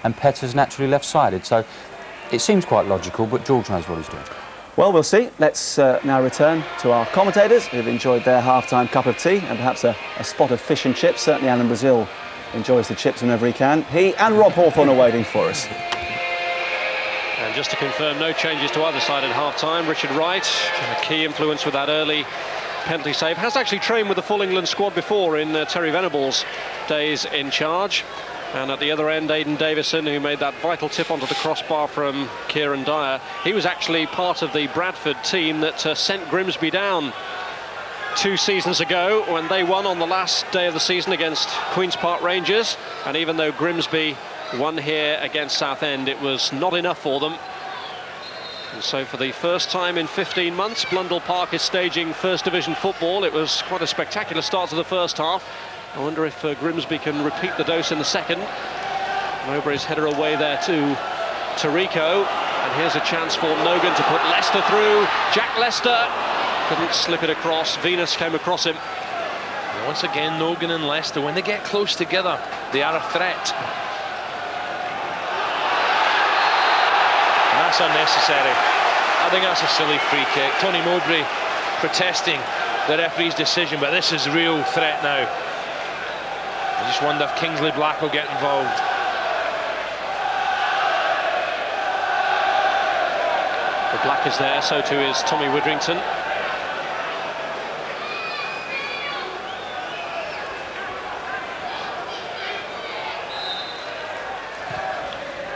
and Petter's naturally left-sided. So it seems quite logical, but George knows what he's doing. Well, we'll see. Let's now return to our commentators who've enjoyed their half-time cup of tea and perhaps a spot of fish and chips. Certainly Alan Brazil enjoys the chips whenever he can. He and Rob Hawthorne are waiting for us. And just to confirm, no changes to either side at half-time. Richard Wright, a key influence with that early penalty save, has actually trained with the full England squad before in Terry Venables' days in charge. And at the other end, Aidan Davison, who made that vital tip onto the crossbar from Kieran Dyer. He was actually part of the Bradford team that sent Grimsby down 2 seasons ago when they won on the last day of the season against Queen's Park Rangers. And even though Grimsby won here against Southend, it was not enough for them. And so for the first time in 15 months, Blundell Park is staging First Division football. It was quite a spectacular start to the first half. I wonder if Grimsby can repeat the dose in the second. Mowbray's header away there to Tarico. And here's a chance for Nogan to put Leicester through. Jack Leicester couldn't slip it across. Venus came across him. And once again, Nogan and Leicester, when they get close together, they are a threat. And that's unnecessary. I think that's a silly free kick. Tony Mowbray protesting the referee's decision, but this is a real threat now. I just wonder if Kingsley Black will get involved. The Black is there, so too is Tommy Widdrington.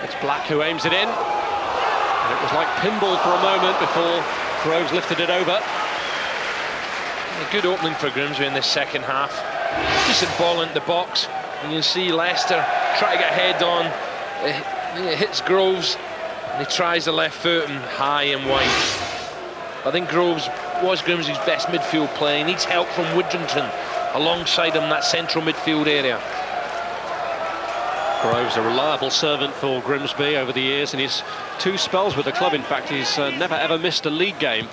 It's Black who aims it in. And it was like pinball for a moment before Groves lifted it over. A good opening for Grimsby in this second half. Decent ball into the box, and you see Leicester try to get head on. It hits Groves, and he tries the left foot and high and wide. I think Groves was Grimsby's best midfield player. He needs help from Widdrington alongside him in that central midfield area. Groves, a reliable servant for Grimsby over the years in his 2 spells with the club. In fact, he's never ever missed a league game.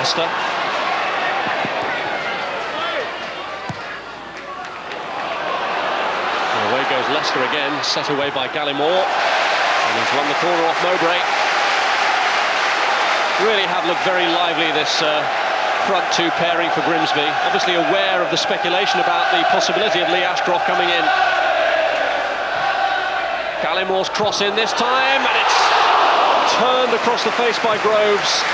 Leicester. And away goes Leicester again, set away by Gallimore. And he's won the corner off Mowbray. Really have looked very lively, this front 2 pairing for Grimsby. Obviously aware of the speculation about the possibility of Lee Ashcroft coming in. Gallimore's cross in this time, and it's turned across the face by Groves.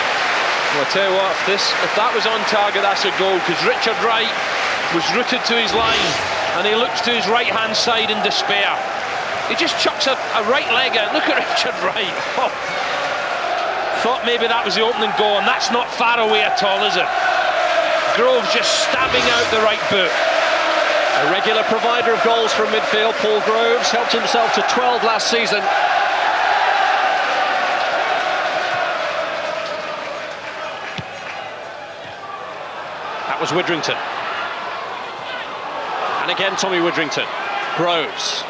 Well, I'll tell you what, if that was on target, that's a goal, because Richard Wright was rooted to his line, and he looks to his right-hand side in despair. He just chucks a right leg out. Look at Richard Wright. Oh. Thought maybe that was the opening goal, and that's not far away at all, is it? Groves just stabbing out the right boot. A regular provider of goals from midfield, Paul Groves helped himself to 12 last season. That was Widdrington. And again Tommy Widdrington. Groves.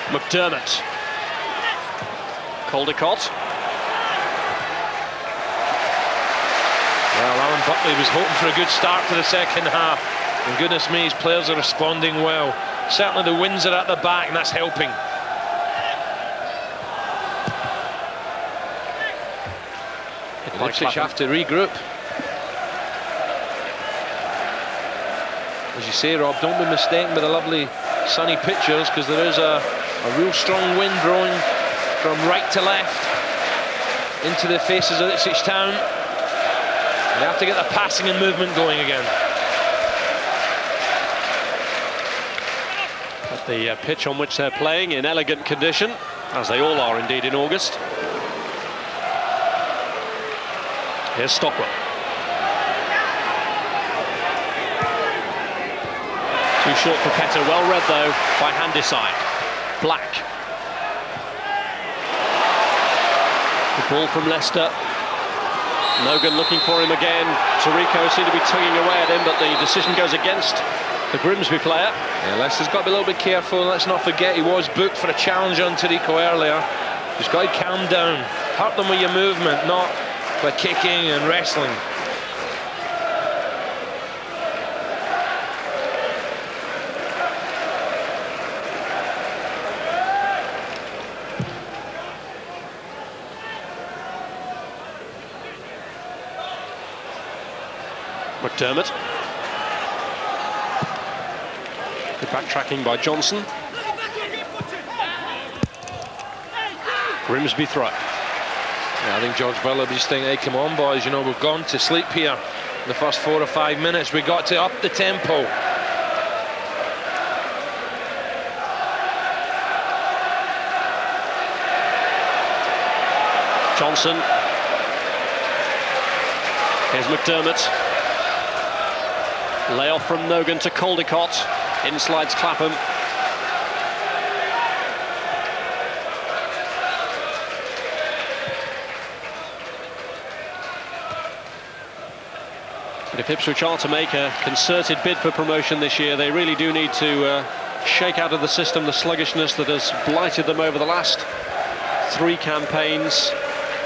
McDermott. Caldecott. Well, Alan Buckley was hoping for a good start to the second half. And goodness me, his players are responding well. Certainly the wins are at the back, and that's helping. Ipswich have to regroup. As you say, Rob, don't be mistaken by the lovely sunny pictures, because there is a real strong wind blowing from right to left into the faces of Ipswich Town. They have to get the passing and movement going again. But the pitch on which they're playing in elegant condition, as they all are indeed in August. Here's Stockwell. Too short for Petter, well read though by Handyside. Black. The ball from Leicester. Nogan looking for him again. Tarico seemed to be tugging away at him, but the decision goes against the Grimsby player. Yeah, Leicester's got to be a little bit careful. Let's not forget he was booked for a challenge on Tarico earlier. He's got to calm down. Hurt them with your movement, not by kicking and wrestling. McDermott. Good backtracking by Johnson. Grimsby throw. Yeah, I think George Willoughby's thinking, hey, come on, boys, you know, we've gone to sleep here in the first 4 or 5 minutes. We got to up the tempo. Johnson. Here's McDermott. Layoff from Nogan to Caldicott. In slides Clapham. But if Ipswich are to make a concerted bid for promotion this year, they really do need to shake out of the system the sluggishness that has blighted them over the last 3 campaigns,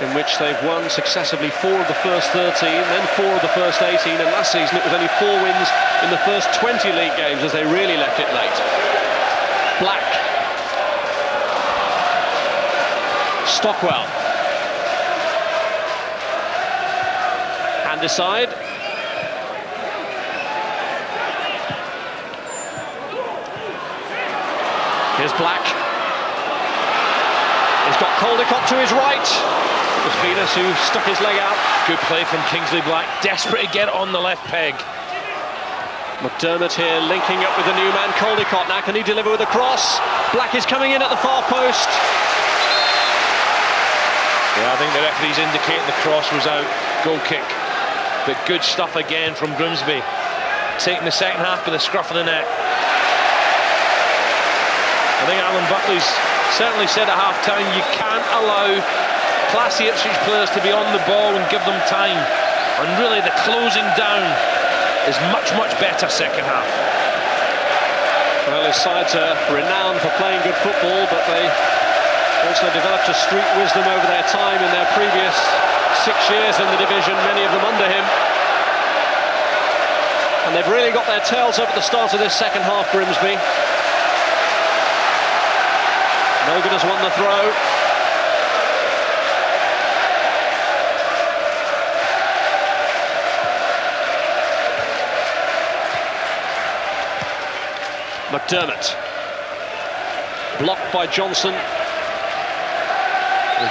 in which they've won successively 4 of the first 13, then 4 of the first 18, and last season it was only 4 wins in the first 20 league games as they really left it late. Black. Stockwell. Hand aside. Here's Black. He's got Caldicott to his right. It was Venus who stuck his leg out. Good play from Kingsley Black, desperate to get on the left peg. McDermott here linking up with the new man Caldicott. Now can he deliver with a cross? Black is coming in at the far post. Yeah, I think the referee's indicating the cross was out. Goal kick. But good stuff again from Grimsby. Taking the second half by the scruff of the neck. I think Alan Buckley's certainly said at half-time, you can't allow classy Ipswich players to be on the ball and give them time. And really the closing down is much, much better second half. Well, his sides are renowned for playing good football, but they also developed a street wisdom over their time in their previous 6 years in the division, many of them under him. And they've really got their tails up at the start of this second half, Grimsby. Nogan has won the throw. McDermott. Blocked by Johnson. Well,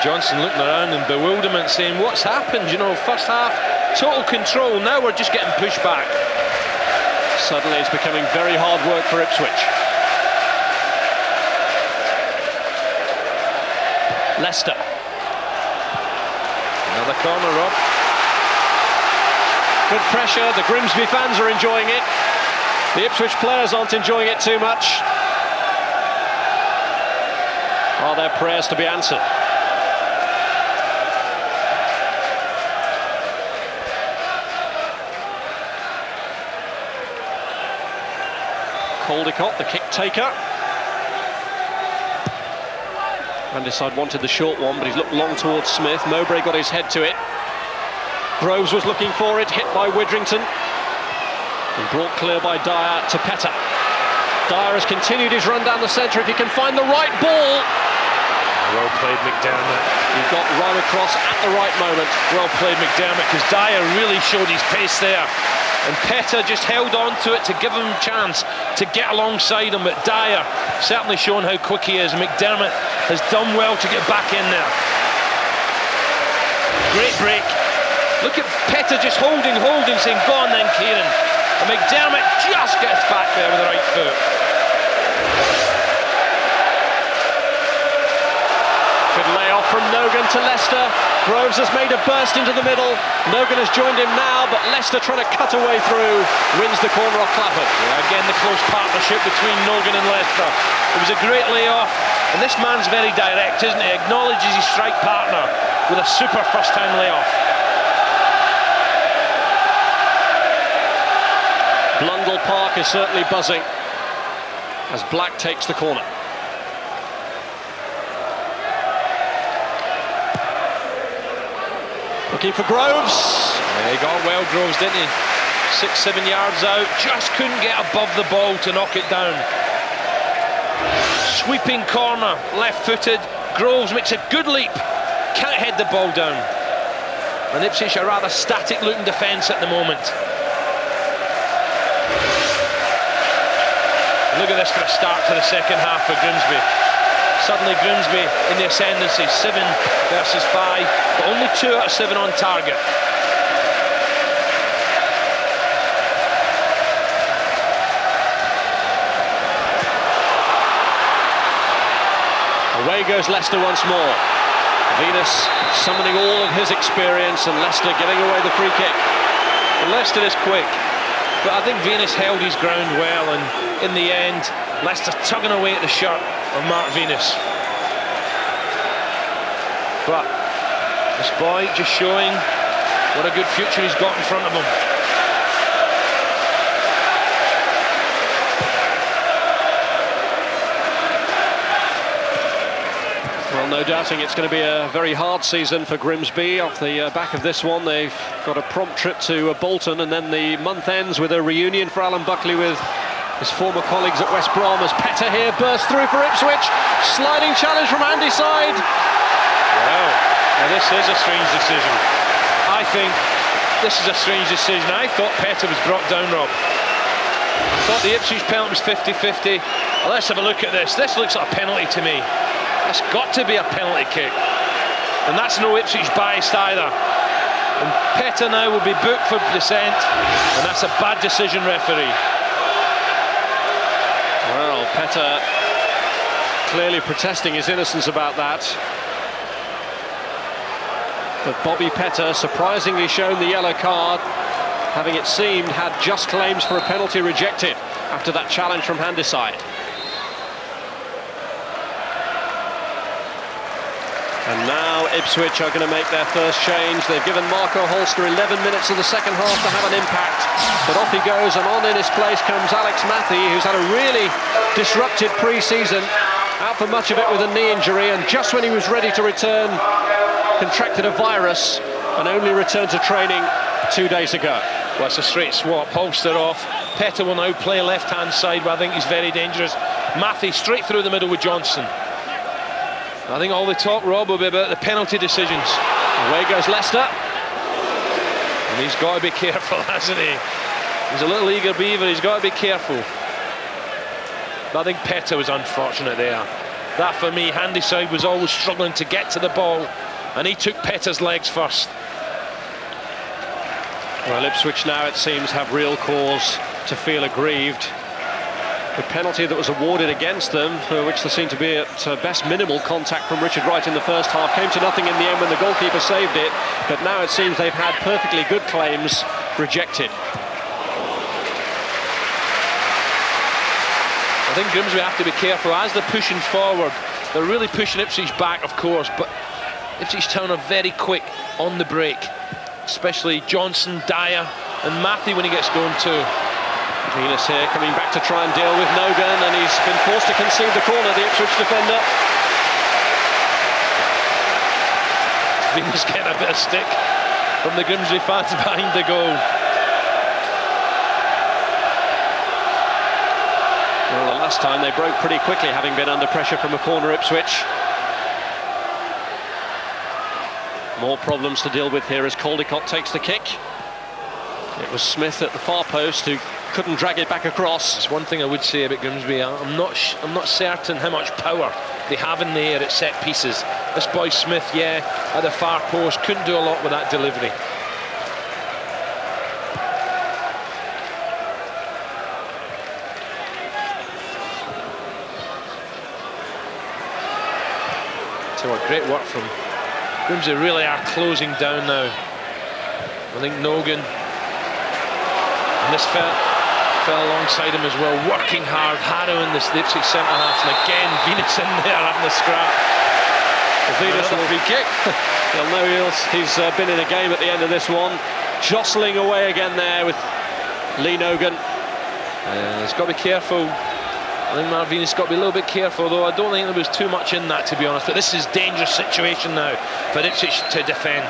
Johnson looking around in bewilderment, saying, what's happened? You know, first half, total control. Now we're just getting pushed back. Suddenly it's becoming very hard work for Ipswich. Leicester. Another corner, Rob. Good pressure. The Grimsby fans are enjoying it. The Ipswich players aren't enjoying it too much. Are their prayers to be answered? Caldicott, the kick taker. Vandeside wanted the short one, but he's looked long towards Smith. Mowbray got his head to it. Groves was looking for it, hit by Widrington. And brought clear by Dyer to Petter. Dyer has continued his run down the centre if he can find the right ball. Well played, McDermott. He got right across at the right moment. Well played, McDermott, because Dyer really showed his pace there. And Petter just held on to it to give him a chance to get alongside him. But Dyer certainly showing how quick he is. McDermott has done well to get back in there. Great break. Look at Petter just holding, saying, go on then, Kieran. And McDermott just gets back there with the right foot. Good layoff from Nogan to Leicester. Groves has made a burst into the middle. Nogan has joined him now, but Leicester trying to cut away through. Wins the corner off Clapham. Yeah, again, the close partnership between Nogan and Leicester. It was a great layoff. And this man's very direct, isn't he? Acknowledges his strike partner with a super first-time layoff. Blundell Park is certainly buzzing as Black takes the corner. Looking for Groves. Yeah, he got well, Groves, didn't he? 6-7 yards out, just couldn't get above the ball to knock it down. Sweeping corner, left-footed. Groves makes a good leap, can't head the ball down. And Ipswich a rather static-looking defence at the moment. Look at this for a start to the second half for Grimsby. Suddenly Grimsby in the ascendancy, 7 versus 5, but only 2 out of 7 on target. Away goes Leicester once more. Venus summoning all of his experience, and Leicester giving away the free kick. Well, Leicester is quick, but I think Venus held his ground well, and in the end, Leicester tugging away at the shirt of Mark Venus. But this boy just showing what a good future he's got in front of him. Well, no doubting it's going to be a very hard season for Grimsby. Off the back of this one, they've got a prompt trip to Bolton, and then the month ends with a reunion for Alan Buckley with his former colleagues at West Brom, as Petter here bursts through for Ipswich. Sliding challenge from Andy's side. Wow, now this is a strange decision. I think this is a strange decision. I thought Petter was brought down, Rob. I thought the Ipswich penalty was 50-50. Well, let's have a look at this. This looks like a penalty to me. That's got to be a penalty kick. And that's no Ipswich biased either. And Petter now will be booked for dissent, and that's a bad decision, referee. Well, Petter clearly protesting his innocence about that. But Bobby Petter, surprisingly shown the yellow card, having it seemed had just claims for a penalty rejected after that challenge from Handyside. And now Ipswich are going to make their first change. They've given Marco Holster 11 minutes of the second half to have an impact. But off he goes, and on in his place comes Alex Matthew, who's had a really disrupted pre-season. Out for much of it with a knee injury, and just when he was ready to return, contracted a virus and only returned to training 2 days ago. Well, it's a straight swap. Holster off. Petter will now play left-hand side, where I think he's very dangerous. Matthew straight through the middle with Johnson. I think all the talk, Rob, will be about the penalty decisions. Away goes Leicester. And he's got to be careful, hasn't he? He's a little eager beaver, he's got to be careful. But I think Petter was unfortunate there. That, for me, Handyside was always struggling to get to the ball, and he took Petter's legs first. Well, Ipswich now, it seems, have real cause to feel aggrieved. The penalty that was awarded against them, for which there seemed to be at best minimal contact from Richard Wright in the first half, came to nothing in the end when the goalkeeper saved it. But now it seems they've had perfectly good claims rejected. I think Grimsby have to be careful as they're pushing forward. They're really pushing Ipswich back, of course, but Ipswich Town are very quick on the break, especially Johnson, Dyer and Matthew when he gets going too. Venus here coming back to try and deal with Nogan, and he's been forced to concede the corner, the Ipswich defender. Venus getting a bit of stick from the Grimsby fans behind the goal. Well, the last time they broke pretty quickly, having been under pressure from a corner, Ipswich. More problems to deal with here as Caldicott takes the kick. It was Smith at the far post who couldn't drag it back across. It's one thing I would say about Grimsby. I'm not certain how much power they have in the air at set pieces. This boy Smith, yeah, at the far post, couldn't do a lot with that delivery. So what great work from Grimsby. Really are closing down now. I think Nogan, and this fell alongside him as well, working hard, harrowing the Ipswich centre-halves, and again Venus in there having a scrap. Venus will be kicked. He'll know he's been in a game at the end of this one. Jostling away again there with Lee Nogan. He's got to be careful. I think Mark Venus has got to be a little bit careful, though I don't think there was too much in that, to be honest. But this is a dangerous situation now for Ipswich to defend.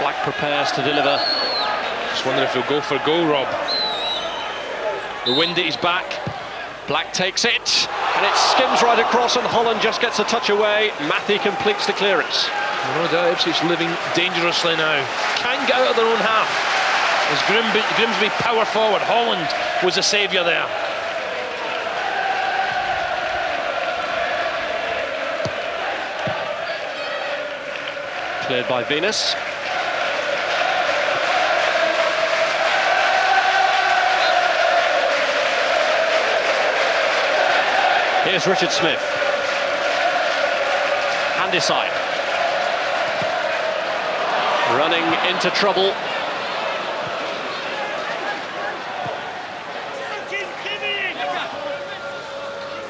Black prepares to deliver. Just wondering if he'll go for a goal, Rob. The wind at his back. Black takes it, and it skims right across, and Holland just gets a touch away. Matthew completes the clearance. No doubt Ipswich living dangerously now. Can't get out of their own half. As Grimsby power forward, Holland was a saviour there. Cleared by Venus. Here's Richard Smith. Handy side. Running into trouble.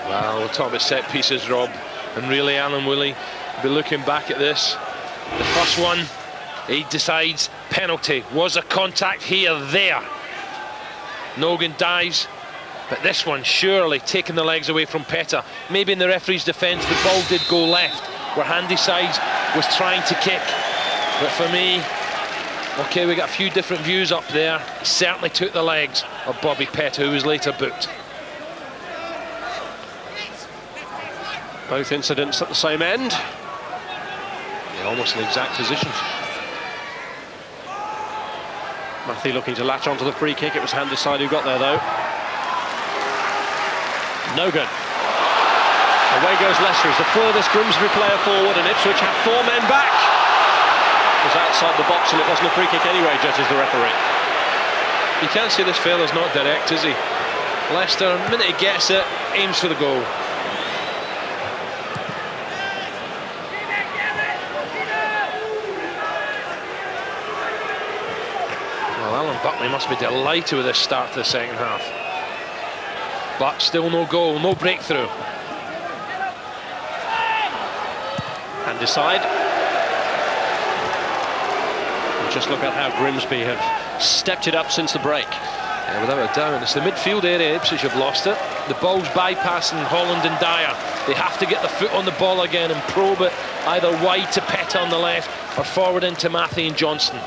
Well, we'll talk about set pieces, Rob, and really Alan Woolley will be looking back at this. The first one, he decides penalty. Was a contact here, there. Nogan dives, but this one surely taking the legs away from Petr. Maybe in the referee's defence the ball did go left, where Handysides was trying to kick. But for me, okay, we got a few different views up there. He certainly took the legs of Bobby Petr, who was later booked. Both incidents at the same end. Yeah, almost in the exact positions. Matthew looking to latch onto the free kick. It was Handyside who got there, though. Nogan. Away goes Leicester. He's the furthest Grimsby player forward, and Ipswich have 4 men back. It was outside the box, and it wasn't a free kick anyway, judges the referee. You can't say this fella's not direct, is he? Leicester, the minute he gets it, aims for the goal. Alan Buckley must be delighted with this start to the second half. But still no goal, no breakthrough. And decide. And just look at how Grimsby have stepped it up since the break. Yeah, without a doubt. It's the midfield area, Ipswich have lost it. The ball's bypassing Holland and Dyer. They have to get the foot on the ball again and probe it either wide to Petr on the left or forward into Matthew and Johnston.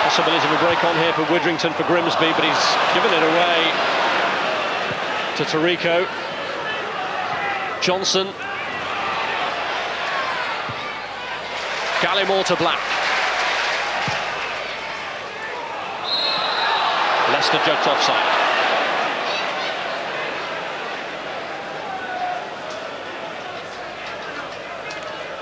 Possibility of a break on here for Widrington for Grimsby, but he's given it away to Tarico. Johnson. Gallimore to Black. Leicester judged offside.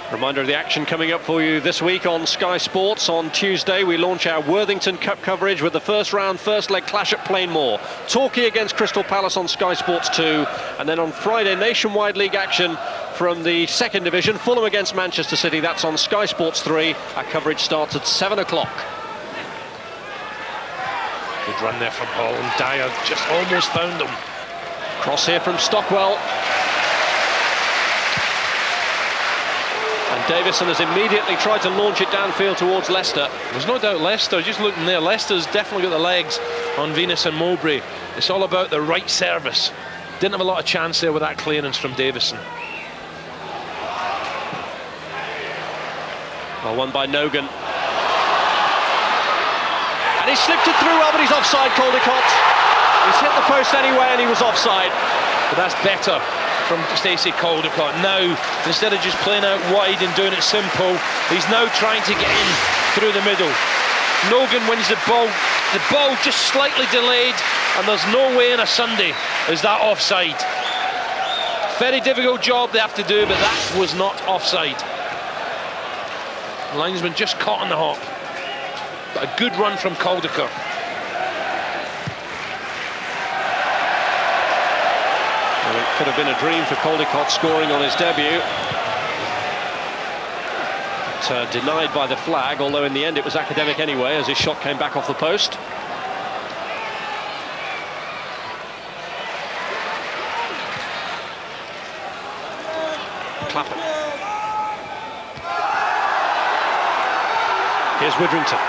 Reminder of the action coming up for you this week on Sky Sports. On Tuesday we launch our Worthington Cup coverage with the first round, first leg clash at Plainmoor. Torquay against Crystal Palace on Sky Sports 2, and then on Friday Nationwide League action from the second division, Fulham against Manchester City. That's on Sky Sports 3. Our coverage starts at 7 o'clock. Good run there from Holland. Dyer just almost found him. Cross here from Stockwell. And Davison has immediately tried to launch it downfield towards Leicester. There's no doubt Leicester, just looking there, Leicester's definitely got the legs on Venus and Mowbray. It's all about the right service. Didn't have a lot of chance there with that clearance from Davison. Well, won by Nogan. And he slipped it through well, but he's offside, Caldecott. He's hit the post anyway and he was offside. But that's better from Stacey Caldecott. Now, instead of just playing out wide and doing it simple, he's now trying to get in through the middle. Nogan wins the ball just slightly delayed, and there's no way in a Sunday is that offside. Very difficult job they have to do, but that was not offside. The linesman just caught on the hop. But a good run from Caldecott. Well, it could have been a dream for Caldecott scoring on his debut. But, denied by the flag, although in the end it was academic anyway, as his shot came back off the post. Clapham. Here's Widrington.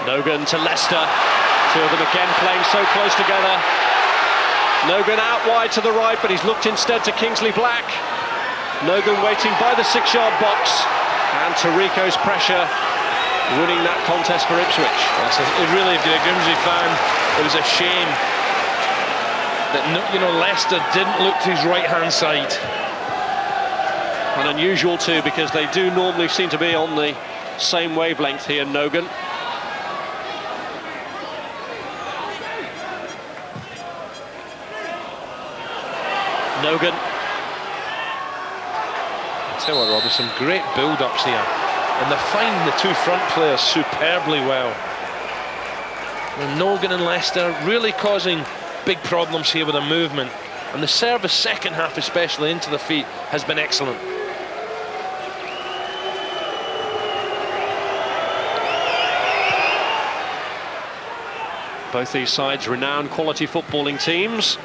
Nogan to Leicester. Two of them again playing so close together. Nogan out wide to the right, but he's looked instead to Kingsley Black. Nogan waiting by the 6-yard box, and Tarico's pressure winning that contest for Ipswich. It really, if you're a Grimsby fan, it was a shame that Leicester didn't look to his right-hand side. And unusual too, because they do normally seem to be on the same wavelength, he and Nogan. Nogan. I tell you what, Rob, there's some great build-ups here, and they're finding the two front players superbly well. And Nogan and Leicester really causing big problems here with their movement, and the service second half, especially into the feet, has been excellent. Both these sides renowned quality footballing teams,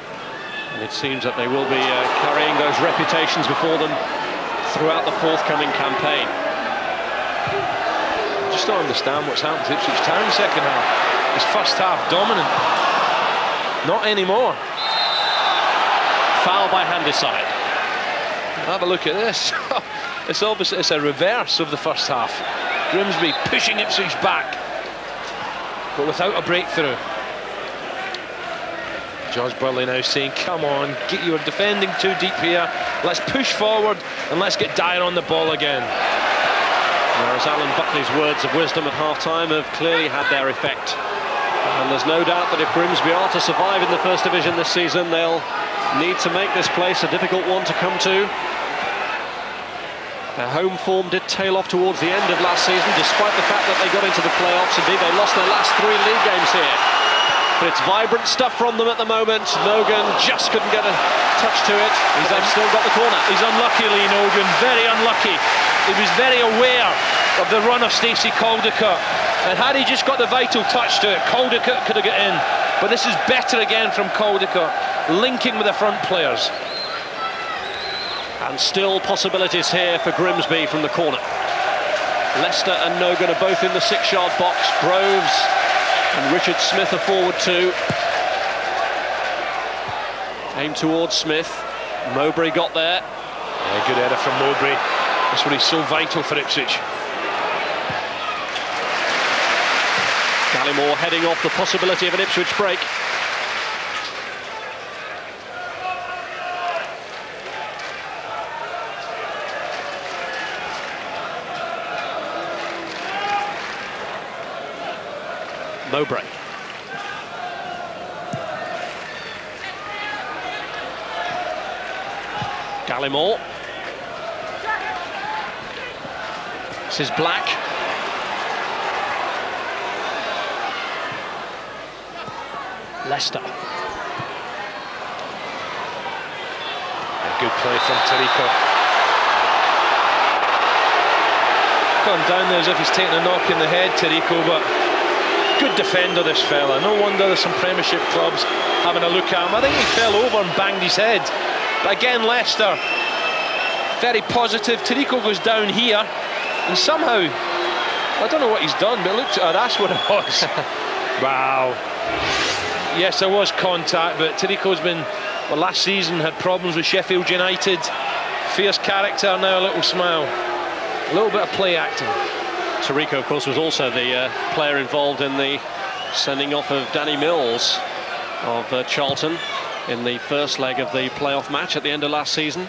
and it seems that they will be carrying those reputations before them throughout the forthcoming campaign. I just don't understand what's happened to Ipswich Town second half. It's first half dominant. Not anymore. Foul by Handyside. Have a look at this. It's obviously it's a reverse of the first half. Grimsby pushing Ipswich back, but without a breakthrough. George Burley now saying, come on, you're defending too deep here. Let's push forward and let's get Dyer on the ball again. Whereas Alan Buckley's words of wisdom at half-time have clearly had their effect. And there's no doubt that if Grimsby are to survive in the First Division this season, they'll need to make this place a difficult one to come to. Their home form did tail off towards the end of last season, despite the fact that they got into the playoffs. Indeed, they lost their last 3 league games here. But it's vibrant stuff from them at the moment. Nogan just couldn't get a touch to it. They've still got the corner. He's unlucky, Lee Nogan, very unlucky. He was very aware of the run of Stacey Caldicott, and had he just got the vital touch to it, Caldicott could have got in. But this is better again from Caldicott, linking with the front players. And still possibilities here for Grimsby from the corner. Leicester and Nogan are both in the 6-yard box. Groves and Richard Smith are forward too. Aim towards Smith. Mowbray got there. Yeah, good header from Mowbray. That's what he's so vital for Ipswich. Gallimore heading off the possibility of an Ipswich break. Mowbray. Gallimore. This is Black. Leicester. A good play from Tarico. Gone down there as if he's taking a knock in the head, Tarico, but good defender, this fella. No wonder there's some Premiership clubs having a look at him. I think he fell over and banged his head. But again, Leicester, very positive. Tarico goes down here, and somehow, I don't know what he's done, but look, that's what it was. Wow. Yes, there was contact, but Tarico's been, well, last season had problems with Sheffield United. Fierce character, now a little smile. A little bit of play acting. Tarico, of course, was also the player involved in the sending off of Danny Mills of Charlton in the first leg of the playoff match at the end of last season.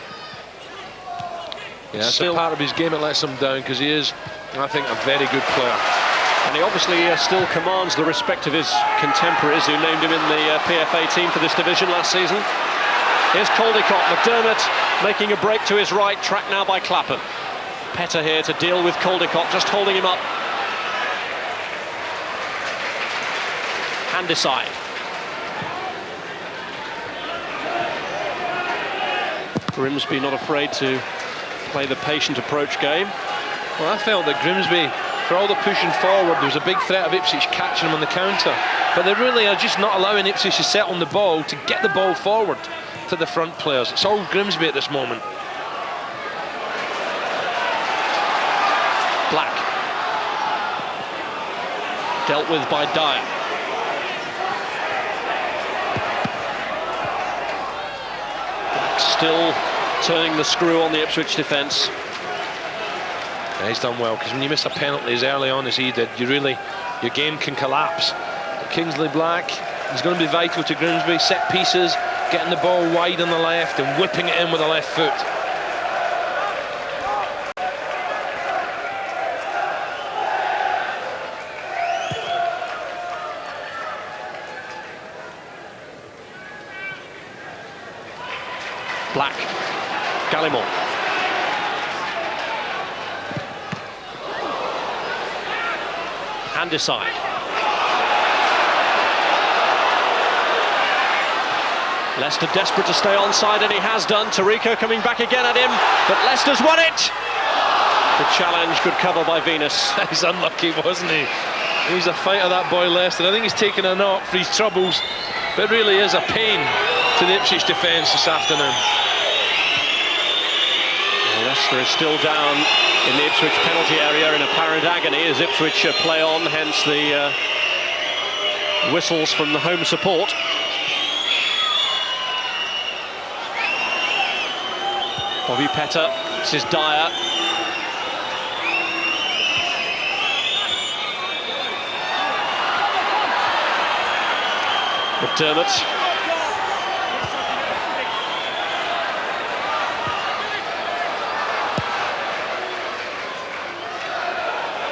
Yeah, that's a part of his game that lets him down, because he is, I think, a very good player. And he obviously still commands the respect of his contemporaries who named him in the PFA team for this division last season. Here's Caldicott. McDermott making a break to his right, tracked now by Clapham. Petter here to deal with Caldicott, just holding him up. Handyside. Grimsby not afraid to play the patient approach game. Well, I felt that Grimsby, for all the pushing forward, there was a big threat of Ipswich catching him on the counter. But they really are just not allowing Ipswich to settle on the ball, to get the ball forward to the front players. It's all Grimsby at this moment. Black. Dealt with by Dyer. Black still turning the screw on the Ipswich defence. Yeah, he's done well, because when you miss a penalty as early on as he did, your game can collapse. But Kingsley Black, he's going to be vital to Grimsby. Set pieces, getting the ball wide on the left and whipping it in with the left foot. Black, Gallimore. Handicide. Leicester desperate to stay onside, and he has done. Tarico coming back again at him, but Leicester's won it! The challenge, good cover by Venus. He's unlucky, wasn't he? He's a fighter, that boy Leicester. I think he's taken a knock for his troubles, but really is a pain to the Ipswich defence this afternoon. Well, Leicester is still down in the Ipswich penalty area in apparent agony as Ipswich play on, hence the whistles from the home support. Bobby Petter, this is Dyer. McDermott.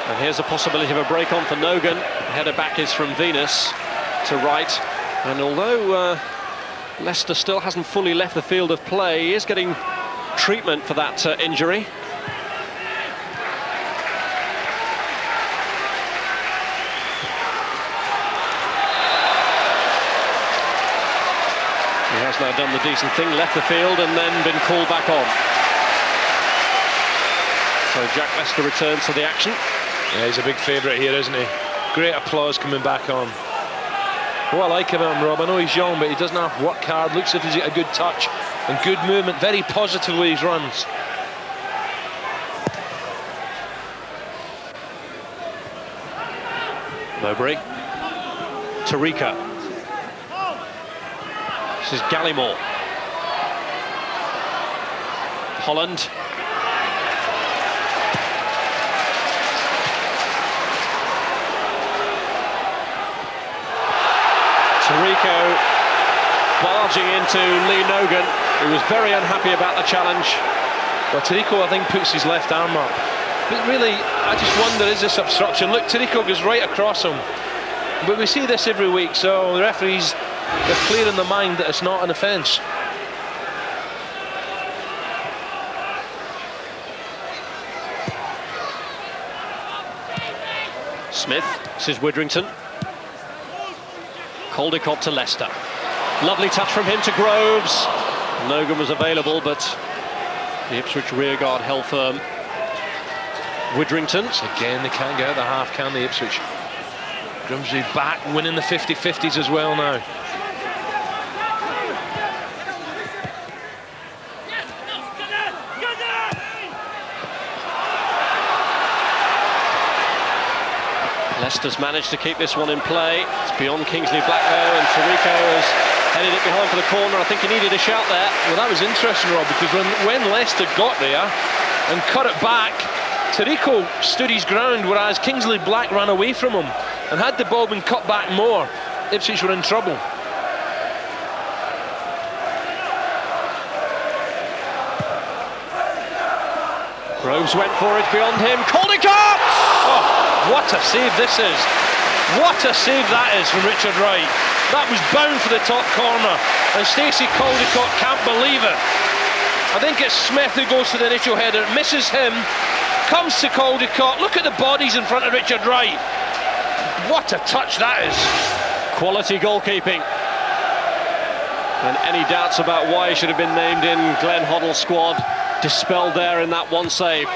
And here's a possibility of a break on for Nogan. The header back is from Venus to right. And although Leicester still hasn't fully left the field of play, he is getting treatment for that injury. He has now done the decent thing, left the field and then been called back on. So Jack Leicester returns to the action. Yeah, he's a big favourite here, isn't he? Great applause coming back on. What I like about him, Rob, I know he's young, but he doesn't have work hard, looks as if he's got a good touch and good movement, very positive with his runs. Mowbray. Tarico. This is Gallimore. Holland. Tarico barging into Lee Nogan, who was very unhappy about the challenge. Well, Tarico, I think, puts his left arm up. But really, I just wonder, is this obstruction? Look, Tarico goes right across him. But we see this every week, so the referees, they're clear in the mind that it's not an offence. Smith, this is Widdrington. Caldicott to Leicester. Lovely touch from him to Groves. Nogan was available, but the Ipswich rearguard held firm. Widdrington. Again, they can't get out the half, can they, Ipswich? Grimsby back, winning the 50-50s as well now. Leicester's managed to keep this one in play. It's beyond Kingsley Black though, and Tarico has headed it behind for the corner. I think he needed a shout there. Well, that was interesting, Rob, because when Leicester got there and cut it back, Tarico stood his ground, whereas Kingsley Black ran away from him. And had the ball been cut back more, Ipswich were in trouble. Groves went for it beyond him. Caldicott! Oh, what a save this is. What a save that is from Richard Wright. That was bound for the top corner, and Stacey Caldicott can't believe it. I think it's Smith who goes for the initial header, misses him, comes to Caldicott. Look at the bodies in front of Richard Wright. What a touch that is. Quality goalkeeping. And any doubts about why he should have been named in Glenn Hoddle's squad dispelled there in that one save.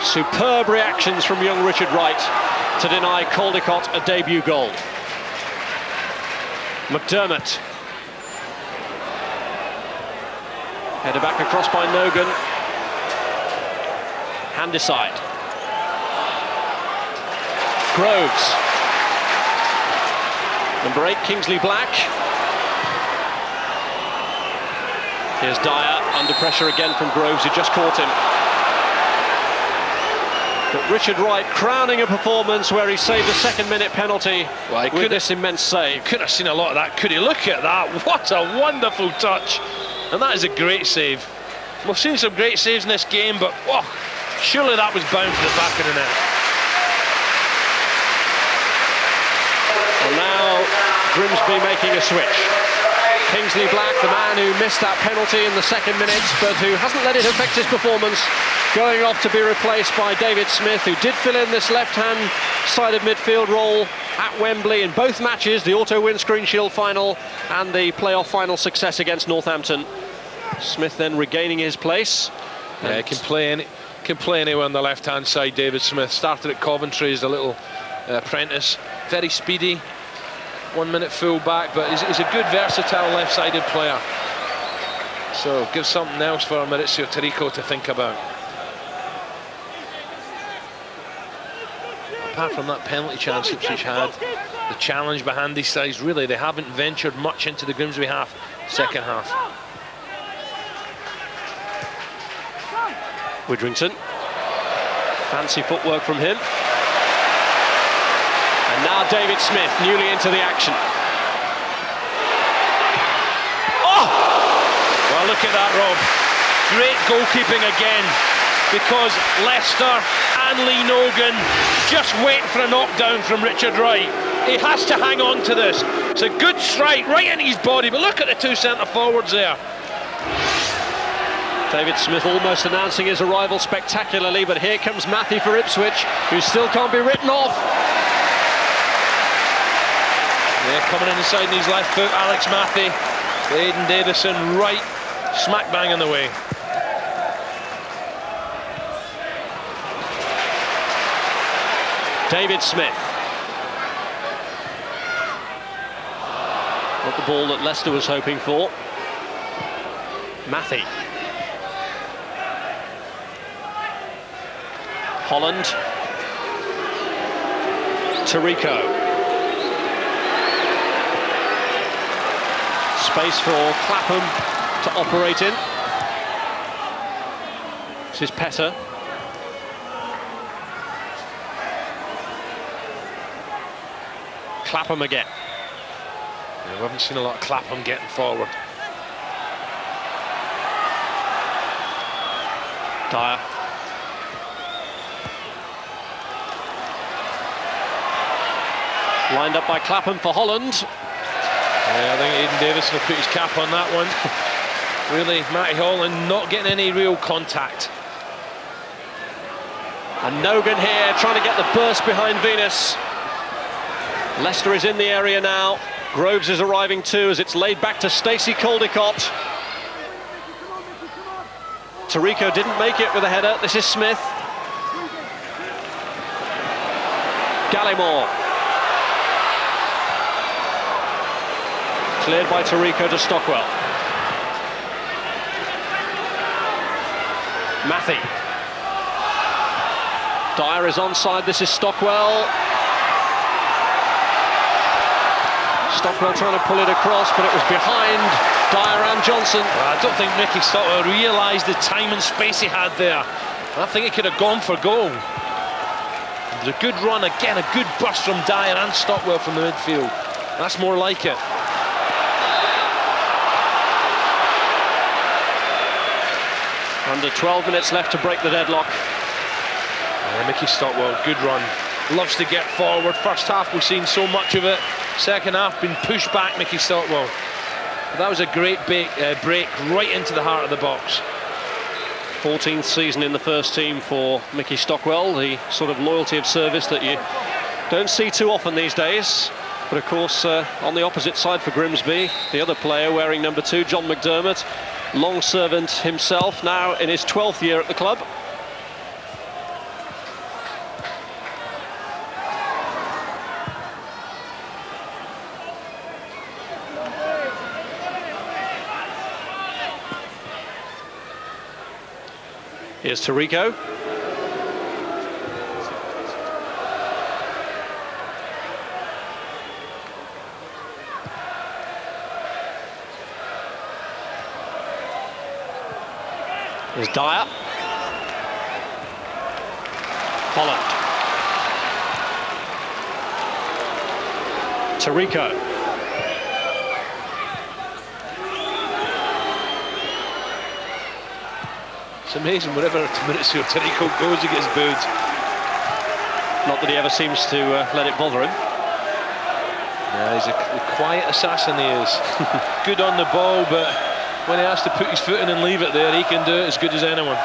Superb reactions from young Richard Wright to deny Caldicott a debut goal. McDermott. Header back across by Nogan. Handicide. Groves. Number 8, Kingsley Black. Here's Dyer, under pressure again from Groves, who just caught him. But Richard Wright crowning a performance where he saved a second-minute penalty with this immense save. Couldn't have seen a lot of that, could he? Look at that, what a wonderful touch. And that is a great save. We've seen some great saves in this game, but oh, surely that was bound for the back of the net. And now Grimsby making a switch. Kingsley Black, the man who missed that penalty in the second minute, but who hasn't let it affect his performance, going off to be replaced by David Smith, who did fill in this left-hand sided midfield role at Wembley in both matches, the Auto Windscreen Shield final and the playoff final success against Northampton. Smith then regaining his place. Yeah, can play anywhere on the left-hand side, David Smith. Started at Coventry as a little apprentice. Very speedy, 1 minute full back, but he's a good versatile left-sided player. So gives something else for Maurizio Tirico to think about. Apart from that penalty chance Ipswich had, the challenge behind these sides, really they haven't ventured much into the Grimsby half, second half. Widrington, fancy footwork from him. And now David Smith, newly into the action. Oh! Well, look at that, Rob. Great goalkeeping again, because Leicester and Lee Nogan just wait for a knockdown from Richard Wright. He has to hang on to this. It's a good strike right in his body, but look at the two centre forwards there. David Smith almost announcing his arrival spectacularly, but here comes Matthew for Ipswich, who still can't be written off. Yeah, coming inside his left foot, Alex Matthew. Aidan Davison right smack bang in the way. David Smith. Not the ball that Leicester was hoping for. Matthew. Holland. Tirico. Space for Clapham to operate in. This is Petter. Clapham again. Yeah, we haven't seen a lot of Clapham getting forward. Dyer. Lined up by Clapham for Holland. Yeah, I think Aidan Davison will put his cap on that one. Really, Matty Holland not getting any real contact. And Nogan here trying to get the burst behind Venus. Leicester is in the area now. Groves is arriving too as it's laid back to Stacey Caldicott. Tirico didn't make it with a header. This is Smith. Gallimore. Cleared by Tirico to Stockwell. Matthew. Dyer is onside. This is Stockwell. Stockwell trying to pull it across, but it was behind Dyer and Johnson. Well, I don't think Mickey Stockwell realised the time and space he had there. I think he could have gone for goal. It was a good run, again, a good burst from Dyer and Stockwell from the midfield. That's more like it. Under 12 minutes left to break the deadlock. Yeah, Mickey Stockwell, good run. Loves to get forward. First half we've seen so much of it. Second half been pushed back, Mickey Stockwell. But that was a great break right into the heart of the box. 14th season in the first team for Mickey Stockwell, the sort of loyalty of service that you don't see too often these days. But of course, on the opposite side for Grimsby, the other player wearing number 2, John McDermott, long servant himself, now in his 12th year at the club. Here's Tirico. Here's Dyer. Holland. Tirico. It's amazing, wherever Maurizio Tirico goes, he gets booed. Not that he ever seems to let it bother him. Yeah, he's a quiet assassin, he is. Good on the ball, but when he has to put his foot in and leave it there, he can do it as good as anyone.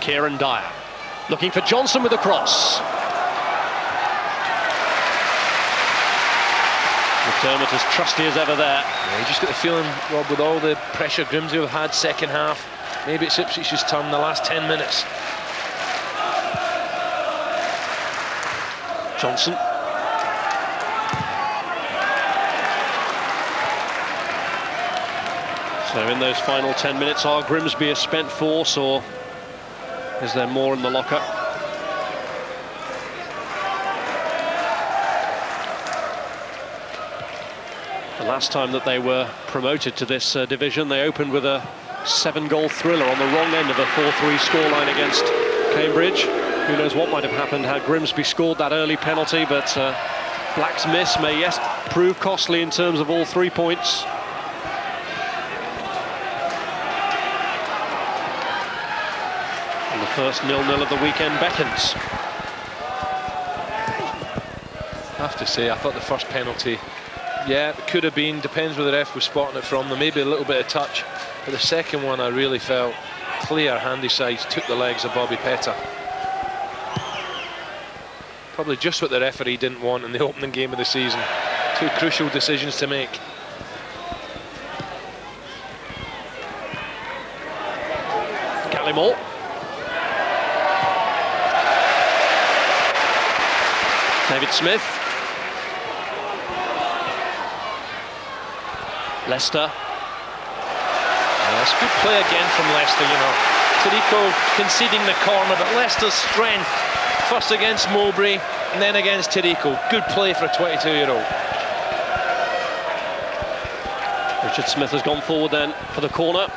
Kieran Dyer looking for Johnson with a cross. McDermott as trusty as ever there. Yeah, you just got the feeling, Rob, with all the pressure Grimsby have had second half, maybe it's Ipswich's turn the last 10 minutes. Johnson. So in those final 10 minutes, are Grimsby a spent force, or is there more in the locker? The last time that they were promoted to this division, they opened with a 7-goal thriller on the wrong end of a 4-3 scoreline against Cambridge. Who knows what might have happened had Grimsby scored that early penalty, but Black's miss may, yes, prove costly in terms of all 3 points. And the first 0-0 of the weekend beckons. I have to say, I thought the first penalty, yeah, it could have been, depends where the ref was spotting it from, there may be a little bit of touch, but the second one I really felt clear handy-sides took the legs of Bobby Pettar. Probably just what the referee didn't want in the opening game of the season. Two crucial decisions to make. Gallimore. David Smith. Leicester. Yes, good play again from Leicester, you know. Tirico conceding the corner, but Leicester's strength, first against Mowbray and then against Tirico. Good play for a 22-year-old. Richard Smith has gone forward then for the corner.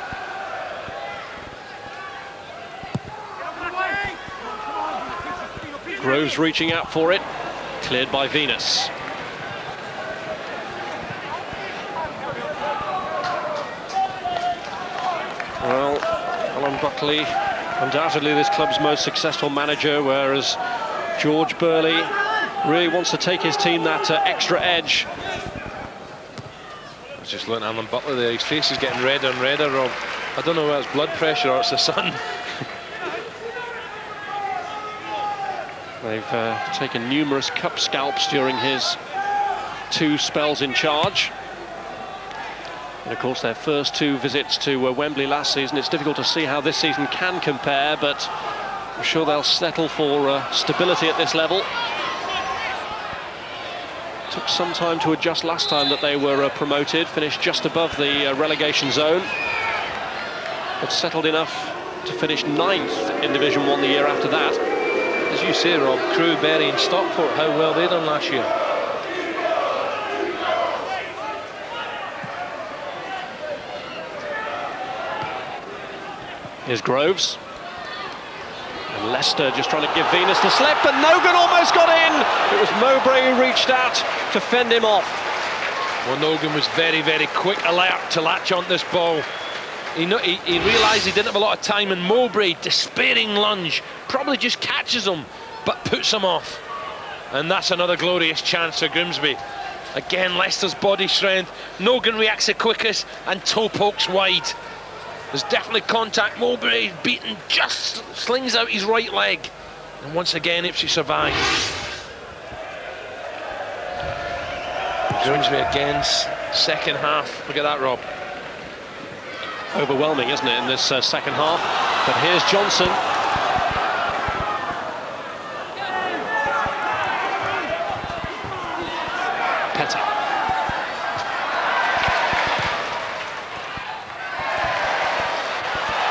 Groves reaching out for it. Cleared by Venus. Well, Alan Buckley, undoubtedly this club's most successful manager, whereas George Burley really wants to take his team that extra edge. I was just looking at Alan Butler there, his face is getting redder and redder, Rob. I don't know whether it's blood pressure or it's the sun. They've taken numerous cup scalps during his 2 spells in charge. And of course their first 2 visits to Wembley last season. It's difficult to see how this season can compare, but I'm sure they'll settle for stability at this level. Took some time to adjust last time that they were promoted, finished just above the relegation zone, but settled enough to finish 9th in Division 1 the year after that. As you say, Rob, Crewe, Bury and Stockport, how well they done last year. Here's Groves. And Leicester just trying to give Venus the slip, but Nogan almost got in. It was Mowbray who reached out to fend him off. Well, Nogan was very, very quick, alert to latch on this ball. He realised he didn't have a lot of time, and Mowbray, despairing lunge, probably just catches him, but puts him off. And that's another glorious chance for Grimsby. Again, Leicester's body strength. Nogan reacts the quickest, and toe pokes wide. There's definitely contact. Mowbray beaten, just slings out his right leg. And once again, Ipswich survive. Grimsby again, second half. Look at that, Rob. Overwhelming, isn't it, in this second half? But here's Johnson. Pettar.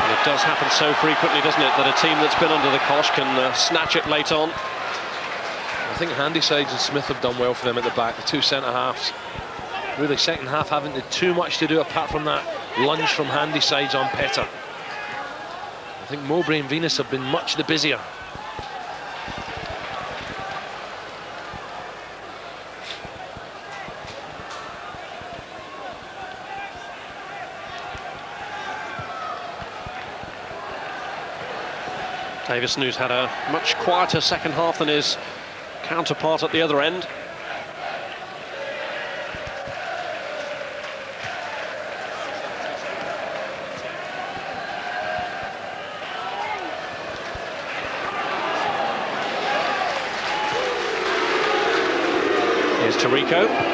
And it does happen so frequently, doesn't it, that a team that's been under the cosh can snatch it late on. I think Handysides and Smith have done well for them at the back, the 2 centre-halves. Really, second half haven't had too much to do apart from that lunge from Handysides on Pettar. I think Mowbray and Venus have been much the busier. Davison, who's had a much quieter second half than his counterpart at the other end. Here's Tarico.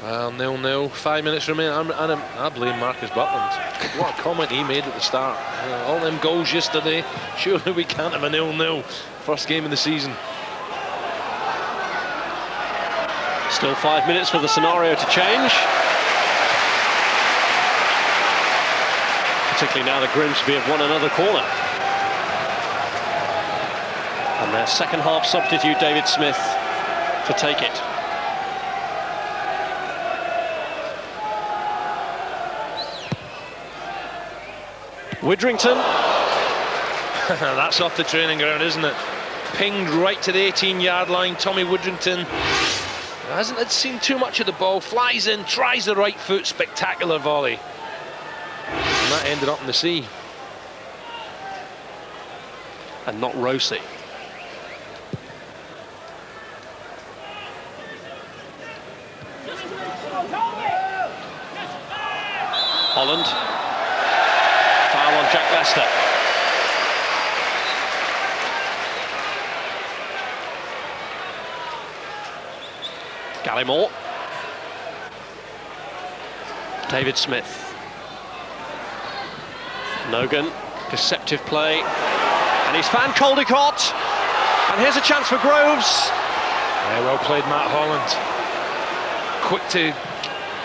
Well, 0-0, 5 minutes remaining. I blame Marcus Butland. What a comment he made at the start. All them goals yesterday, surely we can't have a 0-0 first game of the season. Still 5 minutes for the scenario to change. Particularly now that Grimsby have won another corner. And their second half substitute, David Smith, to take it. Widrington. That's off the training ground, isn't it? Pinged right to the 18-yard line. Tommy Widrington hasn't seen too much of the ball. Flies in, tries the right foot, spectacular volley. And that ended up in the sea. And not Rossi. Holland. Foul on Jack Lester. Gallimore. David Smith. Nogan, deceptive play. And he's found Caldecott. And here's a chance for Groves. Yeah, well played, Matt Holland. Quick to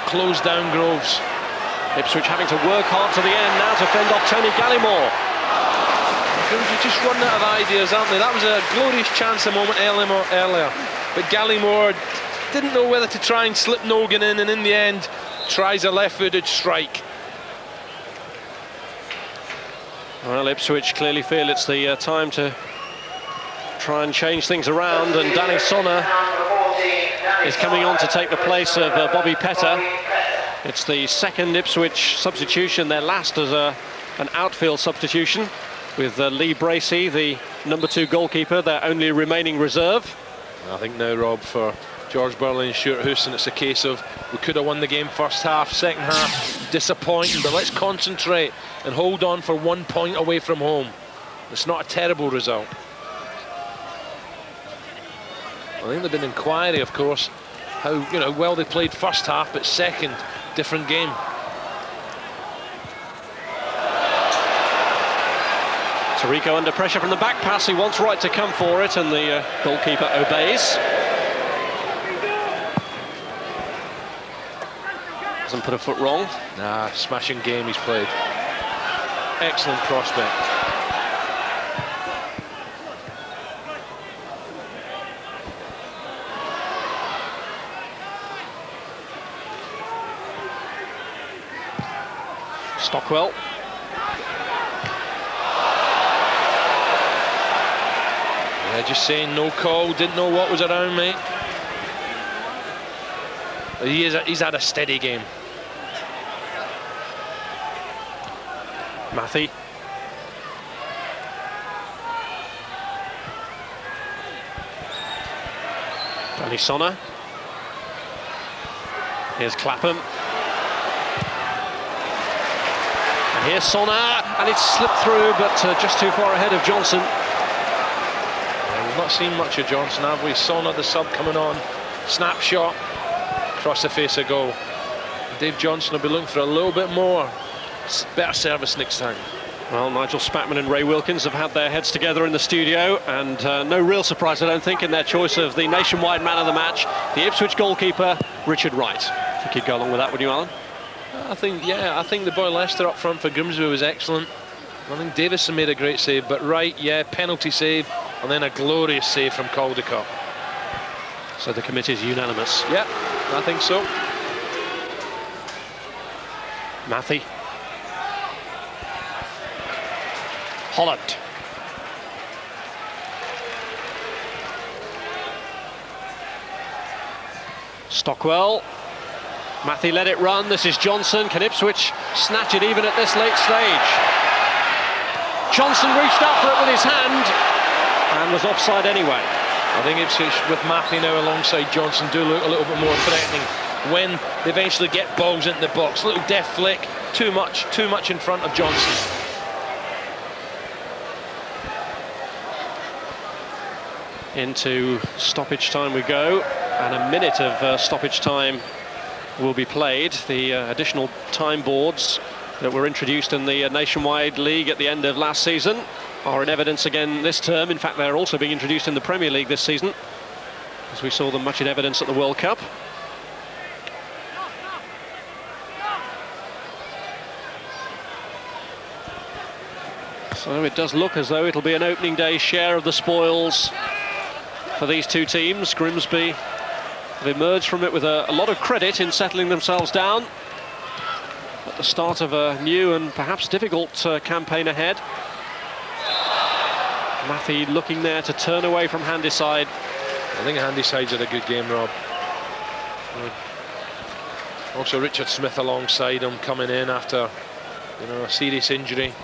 close down Groves. Ipswich having to work hard to the end now to fend off Tony Gallimore. Grimsby just run out of ideas, aren't they? That was a glorious chance a moment earlier. But Gallimore didn't know whether to try and slip Nogan in, and in the end tries a left-footed strike. Well, Ipswich clearly feel it's the time to try and change things around, and Danny Sonner is coming on to take the place of Bobby Petter. It's the second Ipswich substitution, their last as an outfield substitution, with Lee Bracey, the #2 goalkeeper, their only remaining reserve. I think now, Rob, for George Burley and Stuart Houston, it's a case of we could have won the game first half, second half disappointing, but let's concentrate and hold on for 1 point away from home. It's not a terrible result. I think there's been inquiry, of course, how well they played first half, but second, different game. Tarico under pressure from the back pass. He wants Wright to come for it, and the goalkeeper obeys. Doesn't put a foot wrong. Nah, smashing game he's played. Excellent prospect. Stockwell. Yeah, just saying no call, didn't know what was around, mate. He's had a steady game. Matthew. Danny Sonner. Here's Clapham. And here's Sonner, and it's slipped through, but just too far ahead of Johnson. Yeah, we've not seen much of Johnson, have we? Sonner, the sub, coming on. Snapshot. Across the face of goal. Dave Johnson will be looking for a little bit more. Better service next time. Well, Nigel Spatman and Ray Wilkins have had their heads together in the studio, and no real surprise, I don't think, in their choice of the nationwide man of the match, the Ipswich goalkeeper, Richard Wright. I think you'd go along with that, would you, Alan? I think the boy Lester up front for Grimsby was excellent. I think Davison made a great save, but Wright, yeah, penalty save, and then a glorious save from Caldecott. So the committee's unanimous. Yeah, I think so. Matthew. Holland. Stockwell. Matthew let it run. This is Johnson. Can Ipswich snatch it even at this late stage? Johnson reached up for it with his hand and was offside anyway. I think Ipswich, with Matthew now alongside Johnson, do look a little bit more threatening when they eventually get balls into the box. Little deft flick, too much in front of Johnson. Into stoppage time we go, and a minute of stoppage time will be played. The additional time boards that were introduced in the Nationwide League at the end of last season are in evidence again this term. In fact, they're also being introduced in the Premier League this season, as we saw them much in evidence at the World Cup. So it does look as though it'll be an opening day share of the spoils for these two teams. Grimsby have emerged from it with a lot of credit in settling themselves down at the start of a new and perhaps difficult campaign ahead. Matthew looking there to turn away from Handyside. I think Handyside's had a good game, Rob. Also Richard Smith alongside him, coming in after a serious injury.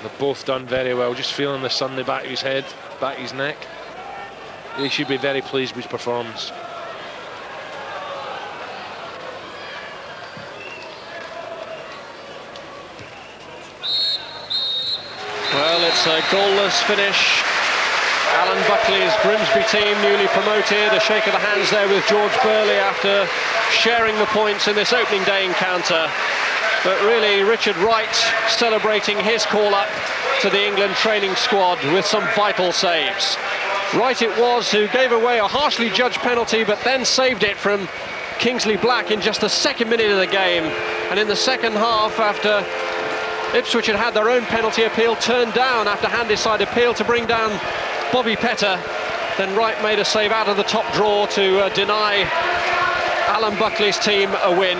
They've both done very well. Just feeling the sun in the back of his head, back of his neck. He should be very pleased with his performance. Well, it's a goalless finish. Alan Buckley's Grimsby team, newly promoted. A shake of the hands there with George Burley after sharing the points in this opening day encounter. But really, Richard Wright celebrating his call-up to the England training squad with some vital saves. Wright it was who gave away a harshly judged penalty, but then saved it from Kingsley Black in just the second minute of the game. And in the second half, after Ipswich had had their own penalty appeal turned down after Handyside appealed to bring down Bobby Petter, then Wright made a save out of the top draw to deny Alan Buckley's team a win.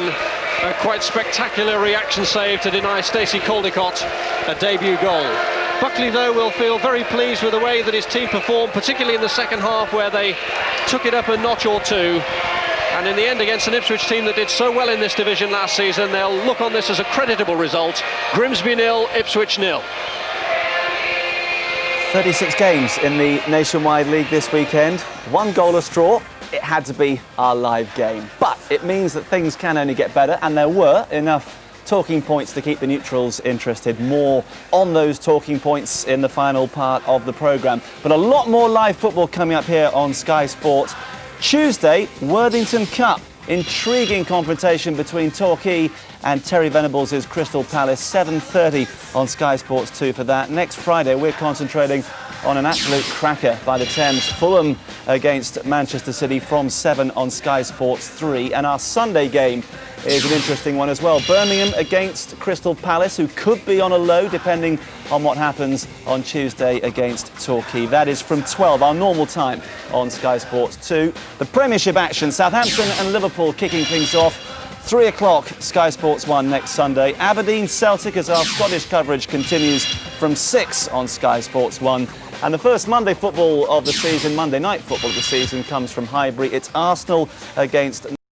A quite spectacular reaction save to deny Stacey Caldicott a debut goal. Buckley, though, will feel very pleased with the way that his team performed, particularly in the second half, where they took it up a notch or two. And in the end, against an Ipswich team that did so well in this division last season, they'll look on this as a creditable result. Grimsby 0, Ipswich 0. 36 games in the Nationwide League this weekend. One goalless draw. It had to be our live game. But it means that things can only get better, and there were enough talking points to keep the neutrals interested. More on those talking points in the final part of the programme. But a lot more live football coming up here on Sky Sports. Tuesday, Worthington Cup. Intriguing confrontation between Torquay and Terry Venables' Crystal Palace. 7:30 on Sky Sports 2 for that. Next Friday, we're concentrating on an absolute cracker by the Thames. Fulham against Manchester City from 7 on Sky Sports 3. And our Sunday game is an interesting one as well. Birmingham against Crystal Palace, who could be on a low depending on what happens on Tuesday against Torquay. That is from 12, our normal time on Sky Sports 2. The Premiership action, Southampton and Liverpool kicking things off. 3 o'clock, Sky Sports 1 next Sunday. Aberdeen Celtic, as our Scottish coverage continues, from 6 on Sky Sports 1. And the first Monday football of the season, Monday night football of the season, comes from Highbury. It's Arsenal against